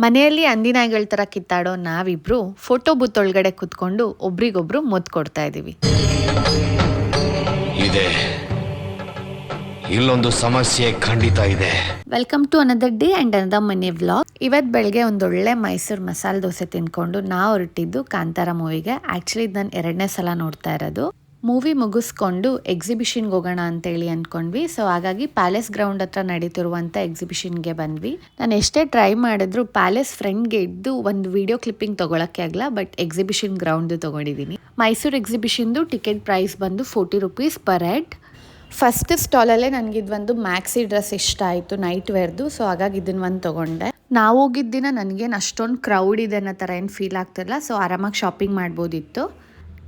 ಮನೆಯಲ್ಲಿ ಹಂದಿನಾಯಿಗಳ ಥರ ಕಿತ್ತಾಡೋ ನಾವಿಬ್ರು ಫೋಟೋ ಬೂತ್ ಒಳಗಡೆ ಕುತ್ಕೊಂಡು ಒಬ್ರಿಗೊಬ್ರು ಮುದ್ದು ಕೊಡ್ತಾ ಇದೀವಿ. ಇದೆ ಇಲ್ಲೊಂದು ಸಮಸ್ಯೆ ಖಂಡಿತ ಇದೆ. Welcome to another day and another money vlog. ಇವತ್ತು ಬೆಳಗ್ಗೆ ಒಂದೊಳ್ಳೆ ಮೈಸೂರು ಮಸಾಲೆ ದೋಸೆ ತಿನ್ಕೊಂಡು ನಾವು ಹೊರಟಿದ್ದು ಕಾಂತಾರ ಮೂವಿಗೆ. ಆ್ಯಕ್ಚುಲಿ ಇದು ನಾನು 2ನೇ ಸಲ ನೋಡ್ತಾ ಇರೋದು. ಮೂವಿ ಮುಗಿಸ್ಕೊಂಡು ಎಕ್ಸಿಬಿಷನ್ಗೆ ಹೋಗೋಣ ಅಂತೇಳಿ ಅಂದ್ಕೊಂಡ್ವಿ. ಸೊ ಹಾಗಾಗಿ ಪ್ಯಾಲೇಸ್ ಗ್ರೌಂಡ್ ಹತ್ರ ನಡೀತಿರುವಂಥ ಎಕ್ಸಿಬಿಷನ್ಗೆ ಬಂದ್ವಿ. ನಾನು ಎಷ್ಟೇ ಟ್ರೈ ಮಾಡಿದ್ರು ಪ್ಯಾಲೇಸ್ ಫ್ರೆಂಡ್ಗೆ ಇದ್ದು ಒಂದು ವಿಡಿಯೋ ಕ್ಲಿಪ್ಪಿಂಗ್ ತೊಗೊಳಕ್ಕೆ ಆಗಲ್ಲ. ಬಟ್ ಎಕ್ಸಿಬಿಷನ್ ಗ್ರೌಂಡ್ದು ತೊಗೊಂಡಿದ್ದೀನಿ. ಮೈಸೂರು ಎಕ್ಸಿಬಿಷನ್ದು ಟಿಕೆಟ್ ಪ್ರೈಸ್ ಬಂದು 40 ರೂಪೀಸ್ ಪರ್ ಹೆಡ್. ಫಸ್ಟ್ ಸ್ಟಾಲಲ್ಲೇ ನನಗಿದೊಂದು ಮ್ಯಾಕ್ಸಿ ಡ್ರೆಸ್ ಇಷ್ಟ ಆಯಿತು, ನೈಟ್ ವೇರ್ದು. ಸೊ ಹಾಗಾಗಿ ಇದನ್ನು ಒಂದು ತೊಗೊಂಡೆ. ನಾವು ಹೋಗಿದ್ದ ದಿನ ನನಗೇನು ಅಷ್ಟೊಂದು ಕ್ರೌಡ್ ಇದೆ ಅನ್ನೋ ಥರ ಏನು ಫೀಲ್ ಆಗ್ತಿಲ್ಲ. ಸೊ ಆರಾಮಾಗಿ ಶಾಪಿಂಗ್ ಮಾಡ್ಬೋದಿತ್ತು.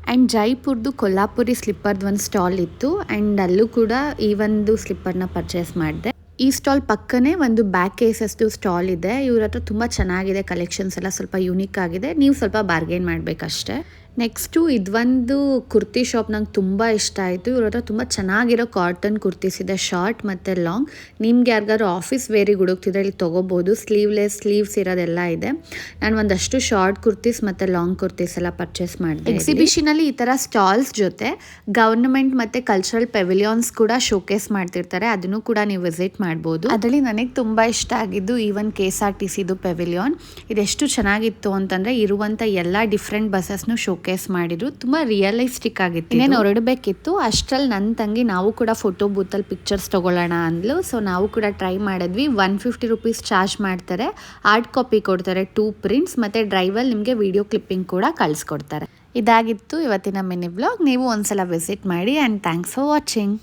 ಆ್ಯಂಡ್ ಜೈಪುರ್ದು ಕೊಲ್ಲಾಪುರಿ ಸ್ಲಿಪ್ಪರ್ದು ಒಂದು ಸ್ಟಾಲ್ ಇತ್ತು. ಆ್ಯಂಡ್ ಅಲ್ಲೂ ಕೂಡ ಈ ಒಂದು ಸ್ಲಿಪ್ಪರ್ನ ಪರ್ಚೇಸ್ ಮಾಡಿದೆ. ಈ ಸ್ಟಾಲ್ ಪಕ್ಕನೇ ಒಂದು ಬ್ಯಾಕ್ ಕೇಸಸ್ದು ಸ್ಟಾಲ್ ಇದೆ. ಇವ್ರ ಹತ್ರ ತುಂಬ ಚೆನ್ನಾಗಿದೆ, ಕಲೆಕ್ಷನ್ಸ್ ಎಲ್ಲ ಸ್ವಲ್ಪ ಯೂನಿಕ್ ಆಗಿದೆ. ನೀವು ಸ್ವಲ್ಪ ಬಾರ್ಗೇನ್ ಮಾಡಬೇಕಷ್ಟೆ. ನೆಕ್ಸ್ಟು ಇದೊಂದು ಕುರ್ತಿ ಶಾಪ್ ನಂಗೆ ತುಂಬ ಇಷ್ಟ ಆಯಿತು. ಇವ್ರ ಹತ್ರ ತುಂಬ ಚೆನ್ನಾಗಿರೋ ಕಾಟನ್ ಕುರ್ತೀಸ್ ಇದೆ, ಶಾರ್ಟ್ ಮತ್ತು ಲಾಂಗ್. ನಿಮ್ಗೆ ಯಾರಿಗಾದ್ರು ಆಫೀಸ್ ವೇರಿಗೆ ಹುಡುಕ್ತಿದ್ರೆ ಇಲ್ಲಿ ತೊಗೋಬೋದು. ಸ್ಲೀವ್ಲೆಸ್, ಸ್ಲೀವ್ಸ್ ಇರೋದೆಲ್ಲ ಇದೆ. ನಾನು ಒಂದಷ್ಟು ಶಾರ್ಟ್ ಕುರ್ತೀಸ್ ಮತ್ತು ಲಾಂಗ್ ಕುರ್ತೀಸ್ ಎಲ್ಲ ಪರ್ಚೇಸ್ ಮಾಡಿದೆ. ಎಕ್ಸಿಬಿಷನಲ್ಲಿ ಈ ಥರ ಸ್ಟಾಲ್ಸ್ ಜೊತೆ ಗವರ್ನಮೆಂಟ್ ಮತ್ತು ಕಲ್ಚರಲ್ ಪೆವಿಲಿಯಾನ್ಸ್ ಕೂಡ ಶೋಕೇಸ್ ಮಾಡ್ತಿರ್ತಾರೆ. ಅದನ್ನು ಕೂಡ ನೀವು ವಿಸಿಟ್ ಮಾಡ್ಬೋದು. ಅದರಲ್ಲಿ ನನಗೆ ತುಂಬ ಇಷ್ಟ ಆಗಿದ್ದು ಈವನ್ KSRTCದು ಪೆವಿಲಿಯಾನ್. ಇದೆಷ್ಟು ಚೆನ್ನಾಗಿತ್ತು ಅಂತಂದರೆ ಇರುವಂಥ ಎಲ್ಲ ಡಿಫ್ರೆಂಟ್ ಬಸ್ಸಸ್ನು ಶೋಕೇಸ್ ಮಾಡಿದ್ರು. ತುಂಬ ರಿಯಲಿಸ್ಟಿಕ್ ಆಗಿತ್ತು. ಇನ್ನೇನು ಹೊರಡಬೇಕಿತ್ತು ಅಷ್ಟರಲ್ಲಿ ನನ್ನ ತಂಗಿ ನಾವು ಕೂಡ ಫೋಟೋ ಬೂತಲ್ಲಿ ಪಿಕ್ಚರ್ಸ್ ತೊಗೊಳ್ಳೋಣ ಅಂದ್ಲು. ಸೊ ನಾವು ಕೂಡ ಟ್ರೈ ಮಾಡಿದ್ವಿ. 150 ರೂಪೀಸ್ ಚಾರ್ಜ್ ಮಾಡ್ತಾರೆ. ಹಾರ್ಡ್ ಕಾಪಿ ಕೊಡ್ತಾರೆ, 2 ಪ್ರಿಂಟ್ಸ್ ಮತ್ತು ಡ್ರೈವಲ್ಲಿ ನಿಮಗೆ ವಿಡಿಯೋ ಕ್ಲಿಪ್ಪಿಂಗ್ ಕೂಡ ಕಳಿಸ್ಕೊಡ್ತಾರೆ. ಇದಾಗಿತ್ತು ಇವತ್ತಿನ ಮಿನಿ ವ್ಲಾಗ್. ನೀವು ಒಂದ್ಸಲ ವಿಸಿಟ್ ಮಾಡಿ. And thanks for watching.